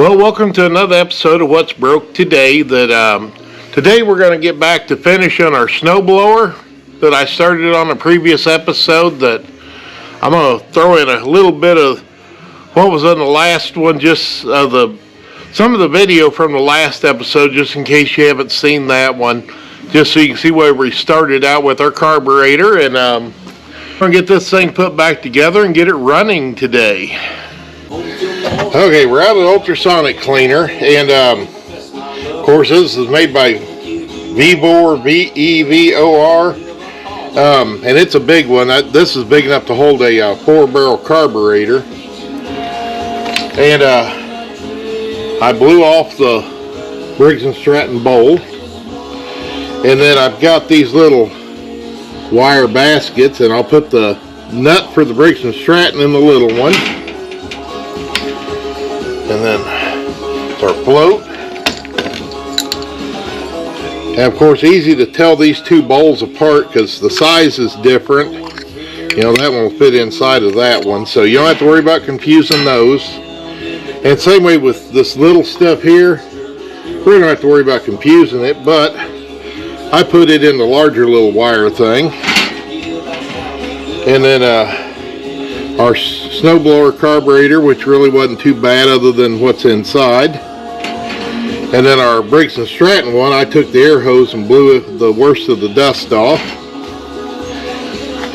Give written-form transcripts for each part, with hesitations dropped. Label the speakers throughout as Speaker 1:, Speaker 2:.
Speaker 1: Well, welcome to another episode of What's Broke Today. Today we're going to get back to finishing our snowblower that I started on a previous episode. That I'm going to throw in a little bit of what was on the last one, just some of the video from the last episode, just in case you haven't seen that one, just so you can see where we started out with our carburetor. And we're going to get this thing put back together and get it running today. Okay, we're out of the ultrasonic cleaner, and of course this is made by Vevor, V-E-V-O-R, and it's a big one. This is big enough to hold a 4-barrel carburetor. And I blew off the Briggs & Stratton bowl, and then I've got these little wire baskets, and I'll put the nut for the Briggs & Stratton in the little one. And then our float. And of course, easy to tell these two bowls apart because the size is different. You know, that one will fit inside of that one, so you don't have to worry about confusing those. And same way with this little stuff here, we don't have to worry about confusing it, but I put it in the larger little wire thing. And then our snowblower carburetor, which really wasn't too bad other than what's inside. And then our Briggs & Stratton one, I took the air hose and blew the worst of the dust off.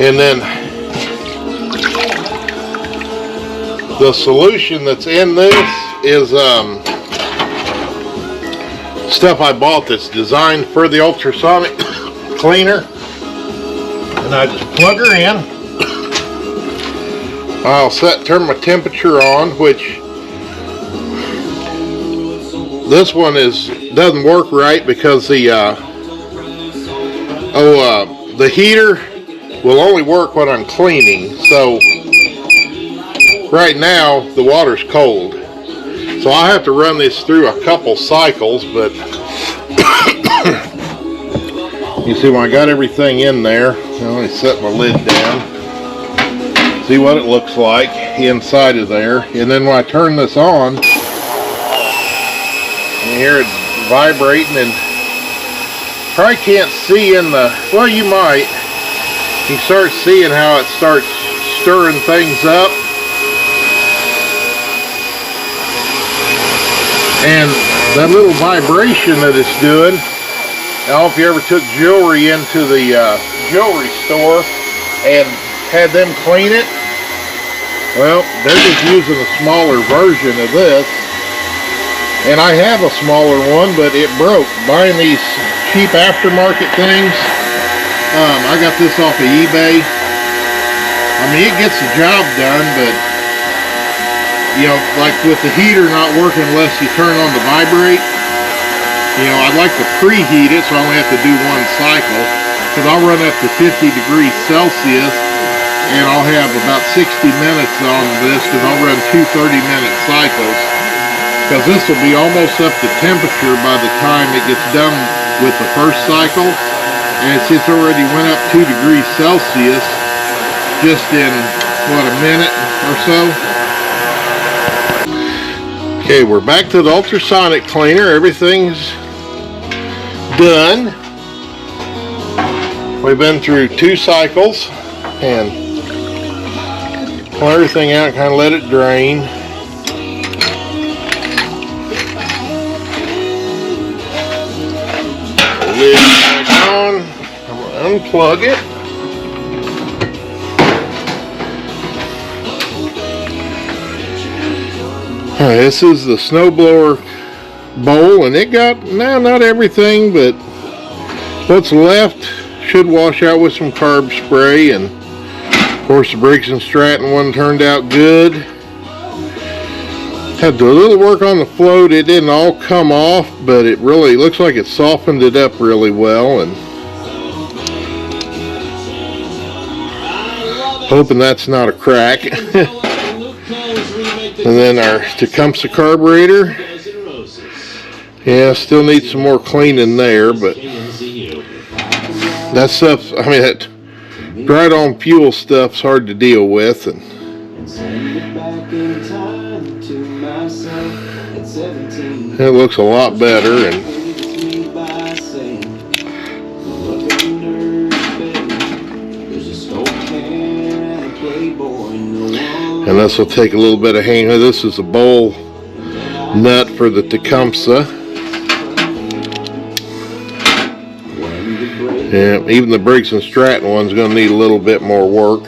Speaker 1: And then the solution that's in this is stuff I bought that's designed for the ultrasonic cleaner. And I just plug her in. I'll turn my temperature on, which this one doesn't work right because the heater will only work when I'm cleaning. So right now the water's cold, so I have to run this through a couple cycles. But you see, when I got everything in there, let me set my lid down. See what it looks like inside of there. And then when I turn this on, you hear it vibrating, and probably can't see in the, well, you might. You start seeing how it starts stirring things up. And that little vibration that it's doing, I don't know if you ever took jewelry into the jewelry store and had them clean it. Well, they're just using a smaller version of this, and I have a smaller one, but it broke. Buying these cheap aftermarket things, I got this off of eBay. I mean, it gets the job done, but you know, like with the heater not working unless you turn on the vibrate, you know, I'd like to preheat it so I only have to do one cycle, because I'll run up to 50 degrees Celsius. And I'll have about 60 minutes on this, because I'll run two 30-minute cycles. Because this will be almost up to temperature by the time it gets done with the first cycle. And it's already went up 2 degrees Celsius just in, what, a minute or so? Okay, we're back to the ultrasonic cleaner. Everything's done. We've been through 2 cycles. And pull everything out and kind of let it drain. Lid back on. I'm going to unplug it. Alright, this is the snowblower bowl, and it got, not everything, but what's left should wash out with some carb spray. And of course, the Briggs & Stratton one turned out good. Had to do a little work on the float. It didn't all come off, but it really looks like it softened it up really well. And hoping that's not a crack. And then our Tecumseh carburetor. Yeah, still needs some more cleaning there, but that stuff, I mean, that dried on fuel stuff's hard to deal with. And It looks a lot better, and this will take a little bit of hang. This is a bowl nut for the Tecumseh. Yeah, even the Briggs & Stratton one's going to need a little bit more work.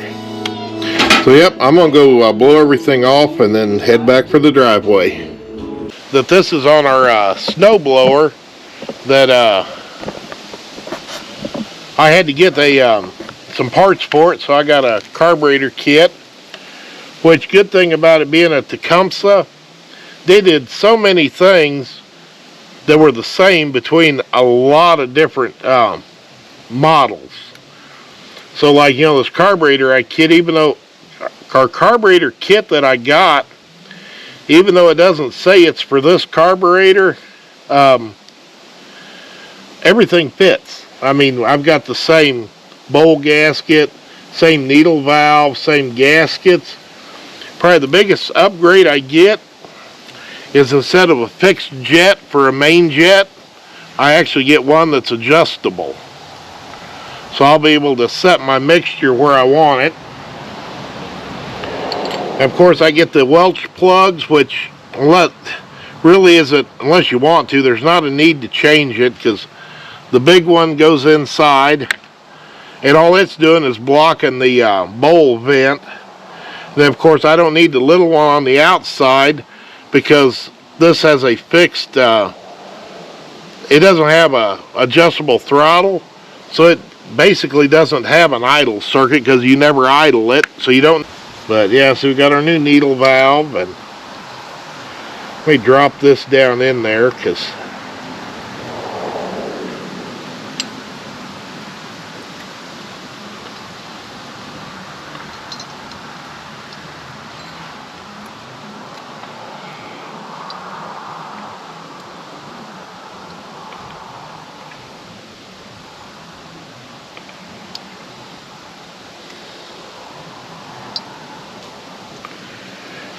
Speaker 1: So yep, I'm going to go blow everything off and then head back for the driveway. That this is on our snow blower that I had to get some parts for it, so I got a carburetor kit. Which, good thing about it being a Tecumseh, they did so many things that were the same between a lot of different models. So like, you know, this carburetor kit, even though our carburetor kit that I got, even though it doesn't say it's for this carburetor, everything fits. I mean, I've got the same bowl gasket, same needle valve, same gaskets. Probably the biggest upgrade I get is instead of a fixed jet for a main jet, I actually get one that's adjustable. So I'll be able to set my mixture where I want it. And of course, I get the Welch plugs, which really isn't, unless you want to, there's not a need to change it, because the big one goes inside, and all it's doing is blocking the bowl vent. Then of course, I don't need the little one on the outside, because this has a fixed, it doesn't have a adjustable throttle, so it basically doesn't have an idle circuit, because you never idle it, so you don't. But yeah, so we got our new needle valve, and let me drop this down in there, because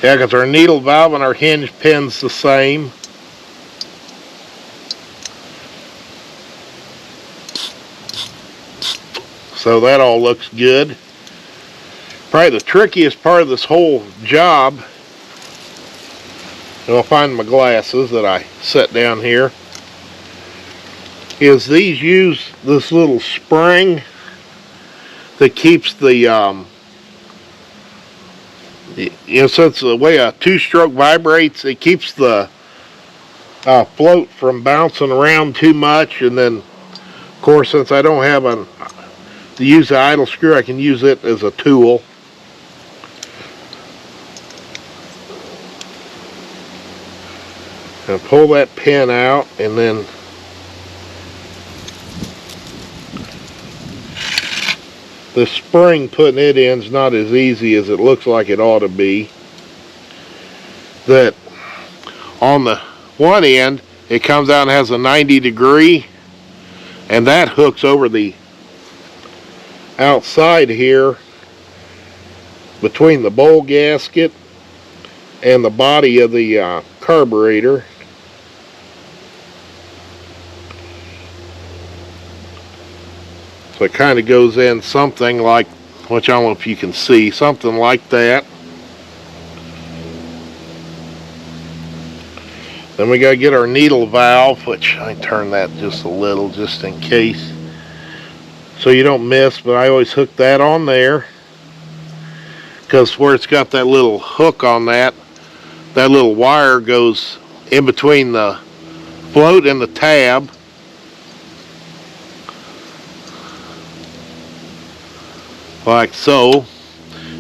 Speaker 1: yeah, because our needle valve and our hinge pin's the same. So that all looks good. Probably the trickiest part of this whole job, and I'll find my glasses that I set down here, is these use this little spring that keeps the you know, since the way a two-stroke vibrates, it keeps the float from bouncing around too much. And then, of course, since I don't have to use the idle screw, I can use it as a tool. And pull that pin out, and then the spring putting it in is not as easy as it looks like it ought to be. That on the one end, it comes out and has a 90-degree, and that hooks over the outside here between the bowl gasket and the body of the carburetor. So it kind of goes in something like, which I don't know if you can see, something like that. Then we got to get our needle valve, which I turn that just a little just in case, so you don't miss, but I always hook that on there, because where it's got that little hook on that little wire goes in between the float and the tab. Like so,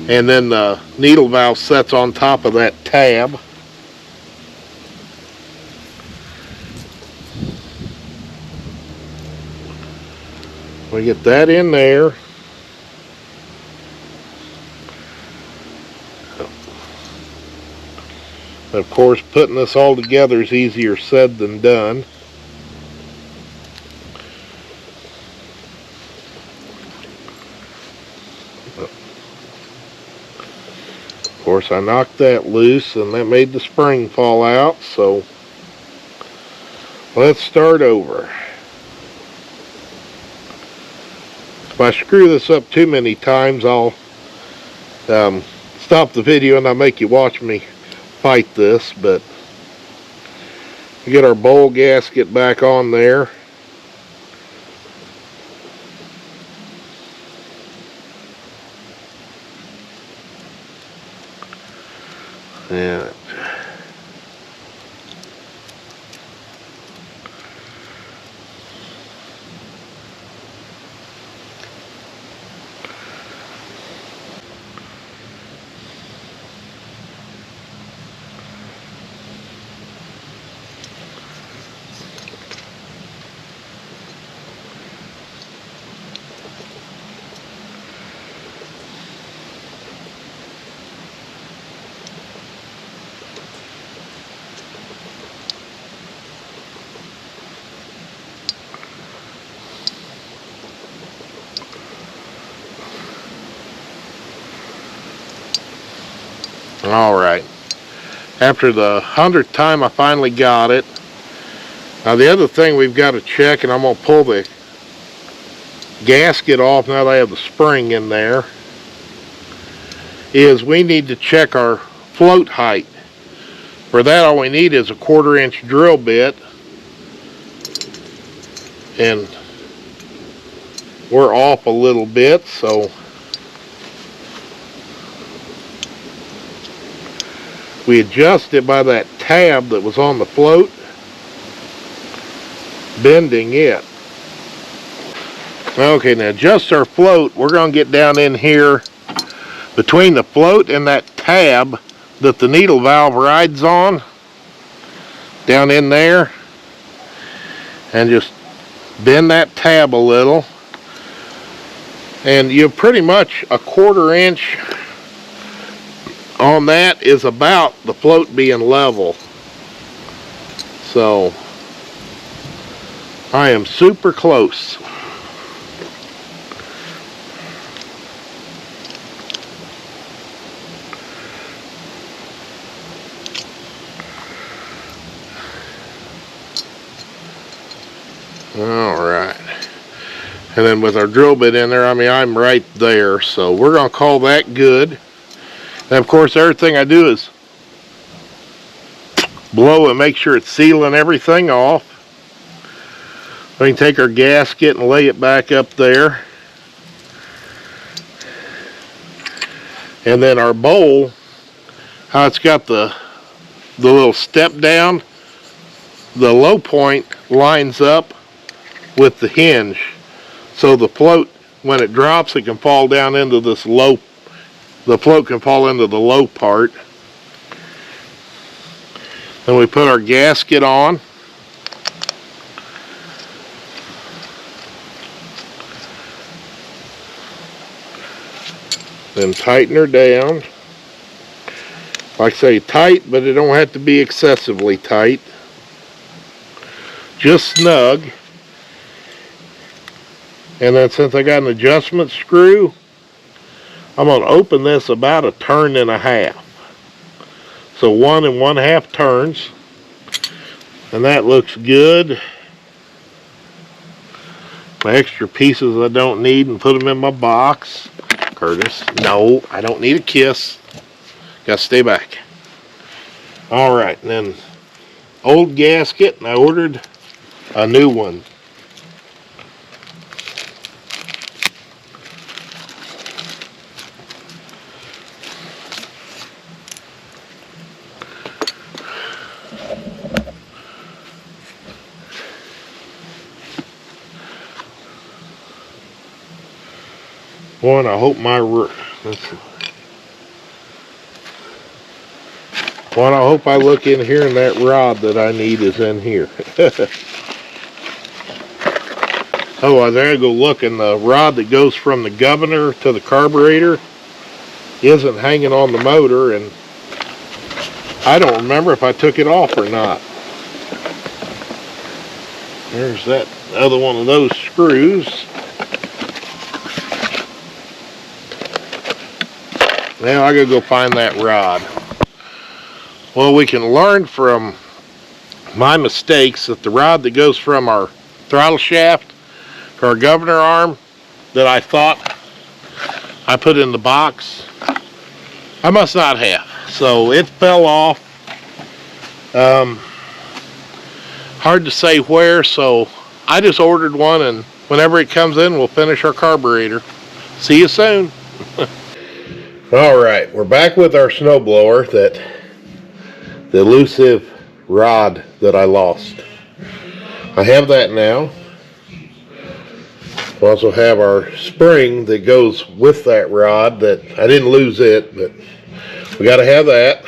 Speaker 1: and then the needle valve sets on top of that tab. We get that in there. Of course, putting this all together is easier said than done. Of course, I knocked that loose and that made the spring fall out, so let's start over. If I screw this up too many times, I'll stop the video and I'll make you watch me fight this, but we get our bowl gasket back on there. And alright, after the 100th time I finally got it. Now the other thing we've got to check, and I'm going to pull the gasket off now that I have the spring in there, is we need to check our float height. For that, all we need is a 1/4 inch drill bit, and we're off a little bit, so we adjust it by that tab that was on the float, bending it. Okay, now adjust our float. We're going to get down in here between the float and that tab that the needle valve rides on, down in there, and just bend that tab a little, and you pretty much a 1/4 inch on that is about the float being level. So I am super close. Alright, and then with our drill bit in there, I mean, I'm right there, so we're going to call that good. And of course, everything I do is blow and make sure it's sealing everything off. We can take our gasket and lay it back up there. And then our bowl, how it's got the little step down, the low point lines up with the hinge. So the float, when it drops, it can fall down into this low, the float can fall into the low part. Then we put our gasket on. Then tighten her down. Like I say, tight, but it don't have to be excessively tight. Just snug. And then since I got an adjustment screw, I'm going to open this about 1.5 turns. So 1 1/2 turns. And that looks good. My extra pieces I don't need, and put them in my box. Curtis, no, I don't need a kiss. Gotta stay back. Alright, and then old gasket, and I ordered a new one. One, I hope I look in here and that rod that I need is in here. Otherwise, I gotta go look, and the rod that goes from the governor to the carburetor isn't hanging on the motor, and I don't remember if I took it off or not. There's that other one of those screws. Now I gotta go find that rod. Well, we can learn from my mistakes that the rod that goes from our throttle shaft to our governor arm that I thought I put in the box, I must not have. So it fell off. Hard to say where, so I just ordered one, and whenever it comes in, we'll finish our carburetor. See you soon. Alright, we're back with our snowblower, the elusive rod that I lost. I have that now. We also have our spring that goes with that rod that I didn't lose it, but we got to have that.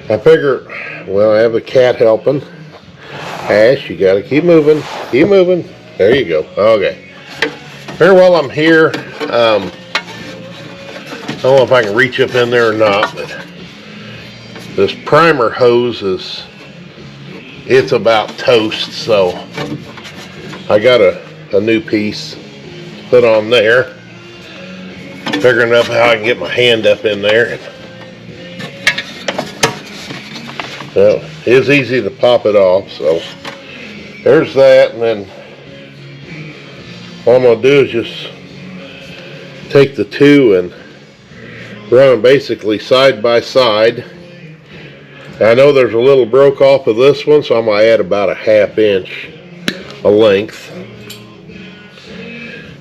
Speaker 1: I figure, well, I have a cat helping. Ash, you got to keep moving. Keep moving. There you go. Okay. Here, while I'm here, I don't know if I can reach up in there or not, but this primer hose it's about toast, so I got a new piece to put on there. Figuring up how I can get my hand up in there. Well, it's easy to pop it off, so there's that, and then all I'm going to do is just take the two and run them basically side by side. I know there's a little broke off of this one, so I'm going to add about a 1/2 inch of length.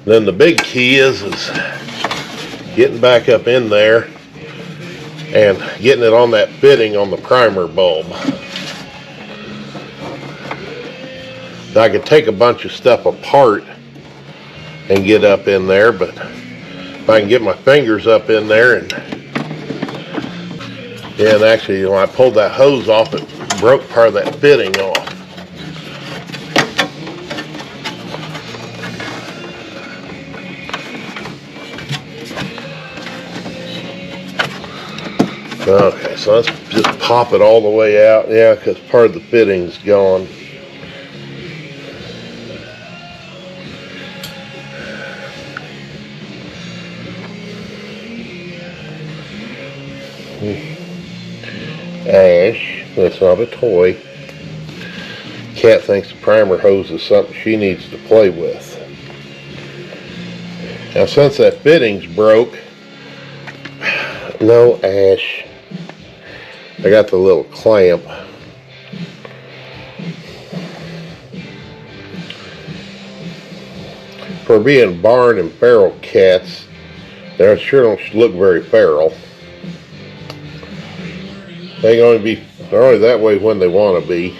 Speaker 1: Then the big key is getting back up in there and getting it on that fitting on the primer bulb. Now, I could take a bunch of stuff apart and get up in there, but if I can get my fingers up in there and actually when I pulled that hose off, it broke part of that fitting off. Okay, so let's just pop it all the way out. Yeah, because part of the fitting's gone. Ash, that's not a toy. Cat thinks the primer hose is something she needs to play with. Now, since that fitting's broke, no, Ash, I got the little clamp. For being barn and feral cats, they sure don't look very feral. They're only that way when they want to be.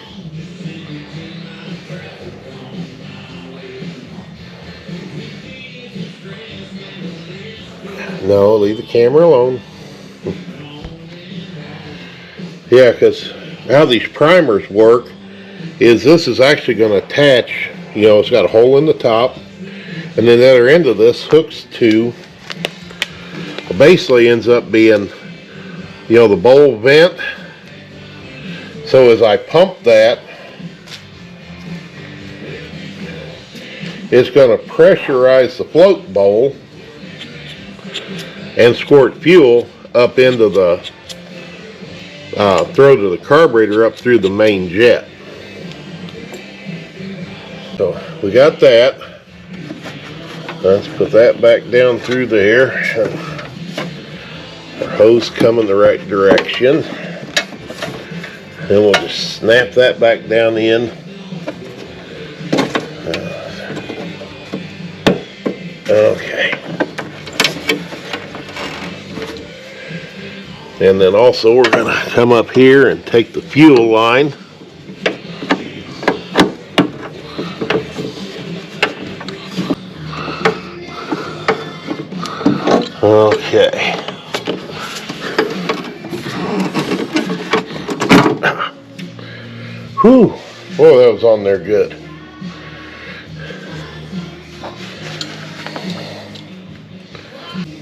Speaker 1: No, leave the camera alone. Yeah, because how these primers work is this is actually going to attach, it's got a hole in the top, and then the other end of this hooks to, basically ends up being, the bowl vent. So as I pump that, it's going to pressurize the float bowl and squirt fuel up into the throat of the carburetor up through the main jet. So we got that. Let's put that back down through there. Our hose coming the right direction. Then we'll just snap that back down in. Okay. And then also we're going to come up here and take the fuel line. Okay. Whew. Boy, that was on there good.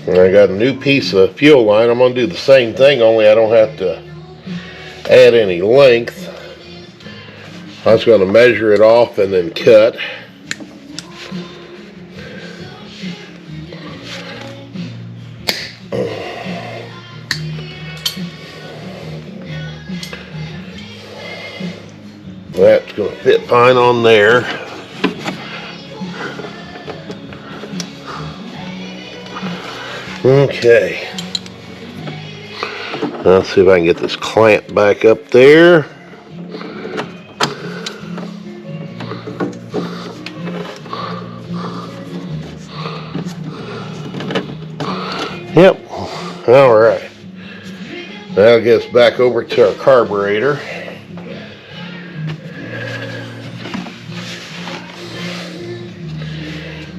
Speaker 1: And I got a new piece of fuel line. I'm going to do the same thing, only I don't have to add any length. I was going to measure it off and then cut.
Speaker 2: That's going to fit fine on there. Okay. Let's see if I can get this clamp back up there. Yep. All right. That'll get us back over to our carburetor.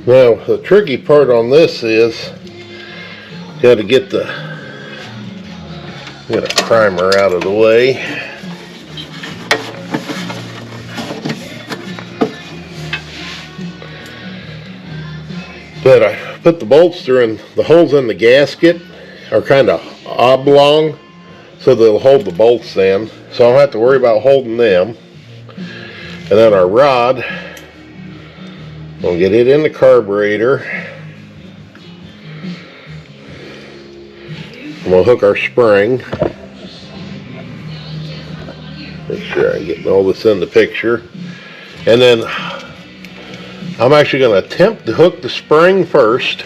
Speaker 2: Now, the tricky part on this is got to get a primer out of the way. But I put the bolts through, and the holes in the gasket are kind of oblong, so they'll hold the bolts in. So I don't have to worry about holding them. And then our rod, we'll get it in the carburetor. And we'll hook our spring. Make sure I get all this in the picture. And then I'm actually going to attempt to hook the spring first.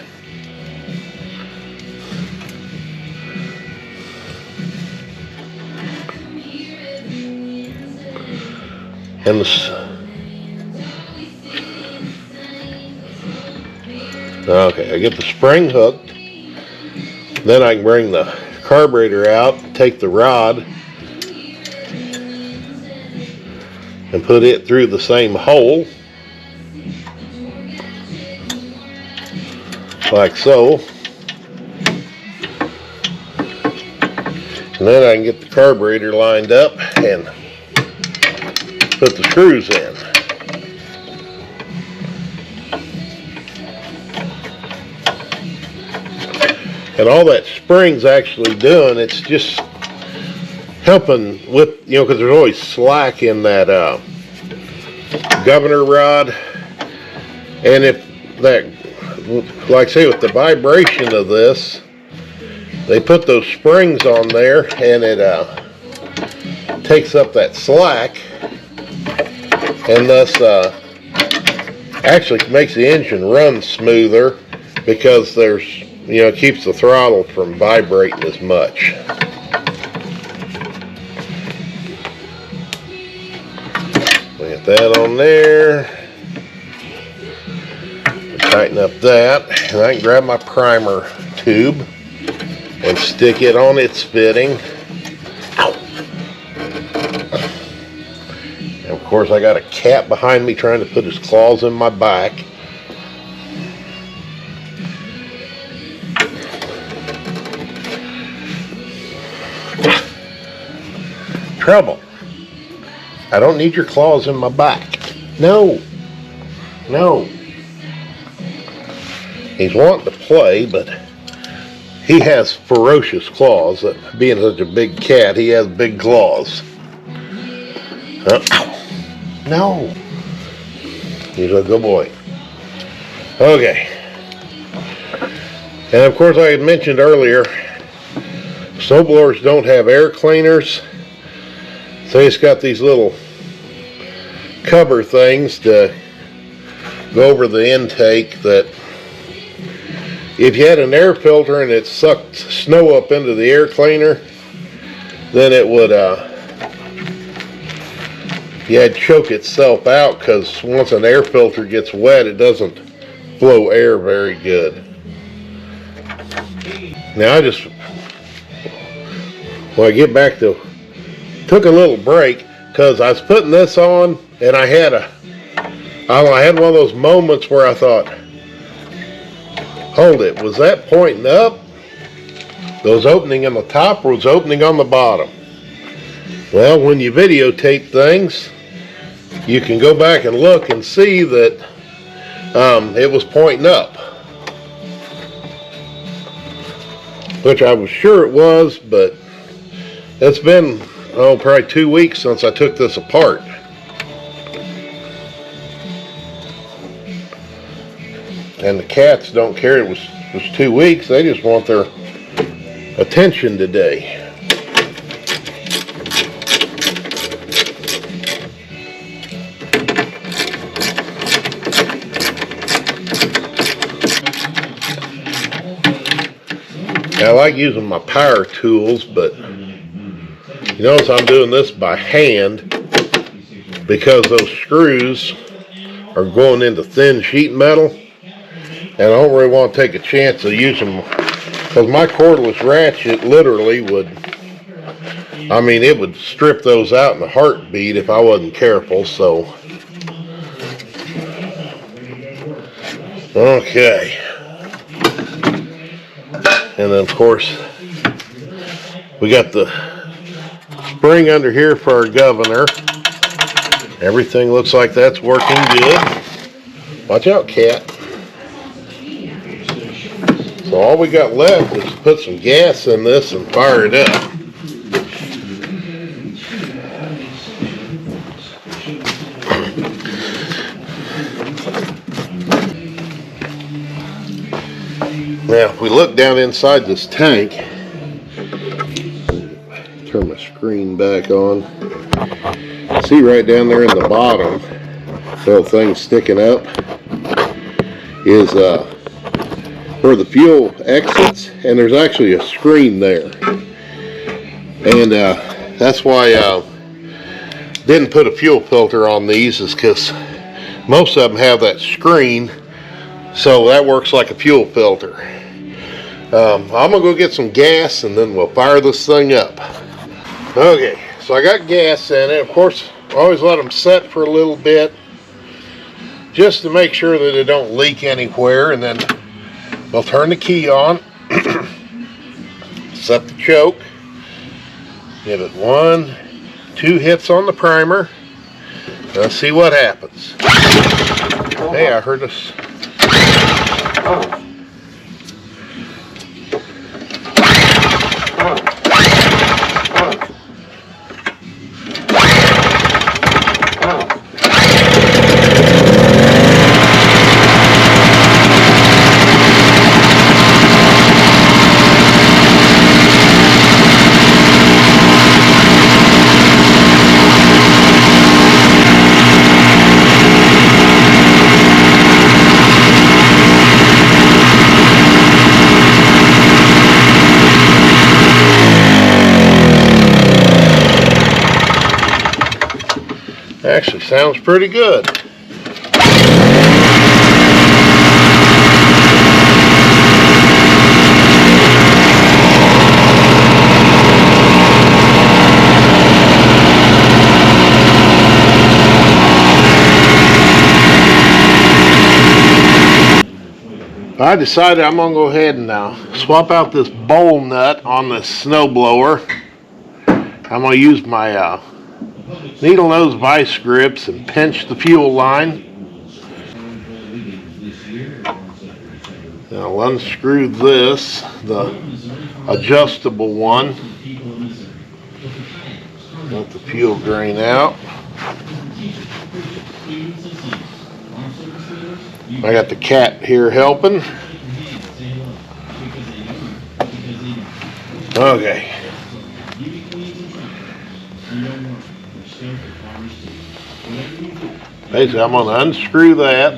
Speaker 2: And okay, I get the spring hooked. Then I can bring the carburetor out, take the rod, and put it through the same hole, like so. And then I can get the carburetor lined up and put the screws in. And all that spring's actually doing, it's just helping with, because there's always slack in that governor rod. And if that, like I say, with the vibration of this, they put those springs on there, and it takes up that slack, and thus actually makes the engine run smoother, because there's, it keeps the throttle from vibrating as much. Get that on there. Tighten up that, and I can grab my primer tube and stick it on its fitting. Ow. And of course I got a cat behind me trying to put his claws in my back. Trouble. I don't need your claws in my back. No. No. He's wanting to play, but he has ferocious claws. Being such a big cat, he has big claws. No. He's a good boy. Okay. And of course I had mentioned earlier, snowblowers don't have air cleaners. So it's got these little cover things to go over the intake that if you had an air filter and it sucked snow up into the air cleaner, then it would choke itself out, because once an air filter gets wet, it doesn't blow air very good. Now when I get back to, took a little break because I was putting this on, and I had one of those moments where I thought, hold it, was that pointing up? Was opening on the top, or was opening on the bottom? Well, when you videotape things, you can go back and look and see that it was pointing up, which I was sure it was, but it's been probably 2 weeks since I took this apart. And the cats don't care it was 2 weeks. They just want their attention today. like using my power tools, but you notice I'm doing this by hand because those screws are going into thin sheet metal, and I don't really want to take a chance of using them, because my cordless ratchet literally would, I mean, it would strip those out in a heartbeat if I wasn't careful. So okay, and then of course we got the spring under here for our governor. Everything looks like that's working good. Watch out, cat. So all we got left is to put some gas in this and fire it up. Now, if we look down inside this tank, turn my screen back on. See right down there in the bottom, little thing sticking up is where the fuel exits, and there's actually a screen there. And that's why I didn't put a fuel filter on these, is because most of them have that screen, so that works like a fuel filter. I'm gonna go get some gas and then we'll fire this thing up. Okay, so I got gas in it. Of course, I always let them set for a little bit just to make sure that it don't leak anywhere, and then we'll turn the key on, set the choke, give it 1-2 hits on the primer. Let's see what happens. Hey, I heard us. Actually sounds pretty good. I decided I'm gonna go ahead and swap out this bowl nut on this snowblower. I'm gonna use my needle nose vice grips and pinch the fuel line. Now I'll unscrew this, the adjustable one. Let the fuel drain out. I got the cat here helping. Okay. Basically, I'm going to unscrew that,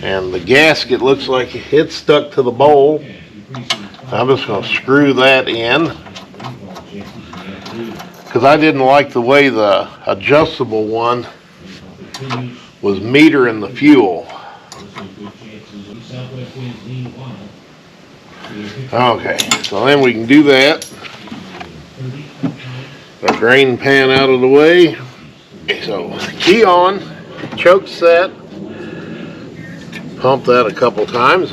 Speaker 2: and the gasket looks like it's stuck to the bowl. I'm just going to screw that in, because I didn't like the way the adjustable one was metering the fuel. Okay, so then we can do that. The drain pan out of the way. Okay, so key on, choke set. Pump that a couple times.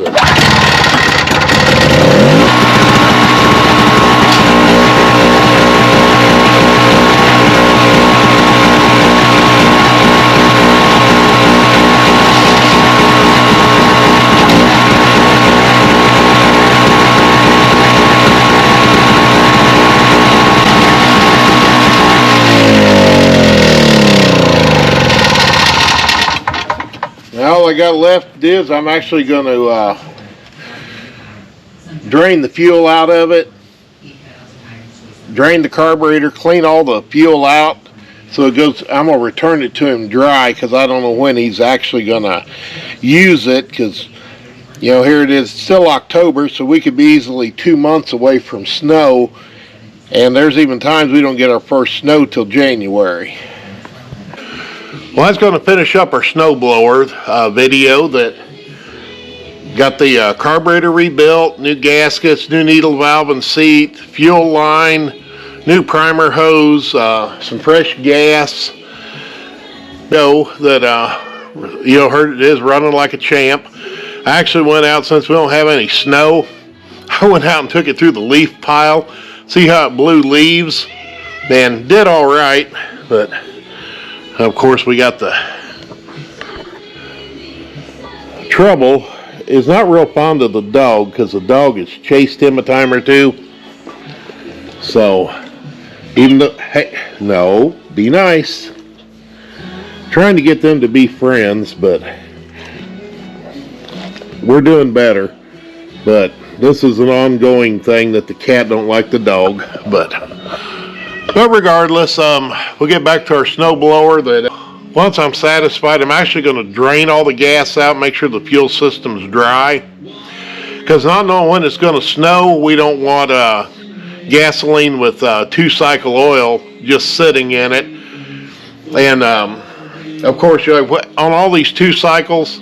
Speaker 2: Now all I got left is I'm actually going to drain the fuel out of it, drain the carburetor, clean all the fuel out. So it goes. I'm going to return it to him dry, because I don't know when he's actually going to use it, because You know, here it is, still October, so we could be easily 2 months away from snow, and there's even times we don't get our first snow till January. Well, that's going to finish up our snowblower video that got the carburetor rebuilt, new gaskets, new needle valve and seat, fuel line, new primer hose, some fresh gas. Heard it is running like a champ. I actually went out, since we don't have any snow, I went out and took it through the leaf pile, see how it blew leaves, and did all right, but of course we got the trouble is not real fond of the dog, because the dog has chased him a time or two. So even though, hey, no, be nice, trying to get them to be friends, but we're doing better. But this is an ongoing thing that the cat don't like the dog. But regardless, we'll get back to our snowblower. That once I'm satisfied, I'm actually going to drain all the gas out, make sure the fuel system's dry. Because not knowing when it's going to snow, we don't want gasoline with 2-cycle oil just sitting in it. And of course, on all these 2 cycles,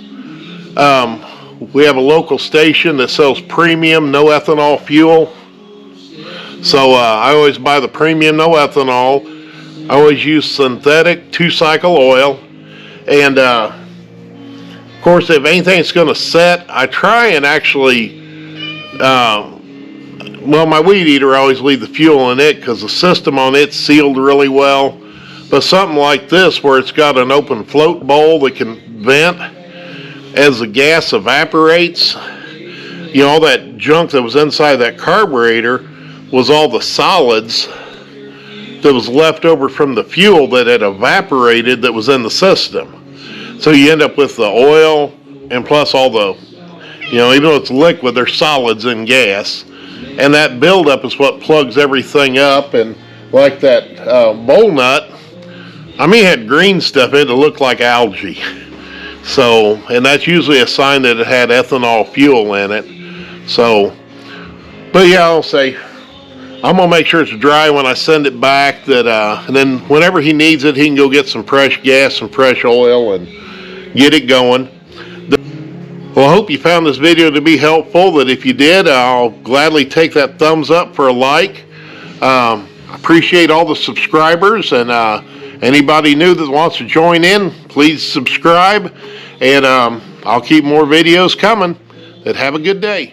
Speaker 2: we have a local station that sells premium no ethanol fuel. So I always buy the premium no ethanol. I always use synthetic 2-cycle oil. And of course, if anything's going to set, I try and actually, my weed eater, I always leave the fuel in it because the system on it's sealed really well. But something like this, where it's got an open float bowl that can vent as the gas evaporates, all that junk that was inside that carburetor was all the solids that was left over from the fuel that had evaporated that was in the system. So you end up with the oil, and plus all the, even though it's liquid, there's solids in gas. And that buildup is what plugs everything up. And like that bowl nut, it had green stuff in it that looked like algae. So, and that's usually a sign that it had ethanol fuel in it. So, but yeah, I'll say, I'm going to make sure it's dry when I send it back, and then whenever he needs it, he can go get some fresh gas, some fresh oil, and get it going. Well, I hope you found this video to be helpful. That if you did, I'll gladly take that thumbs up for a like. Appreciate all the subscribers, and anybody new that wants to join in, please subscribe, and I'll keep more videos coming. Have a good day.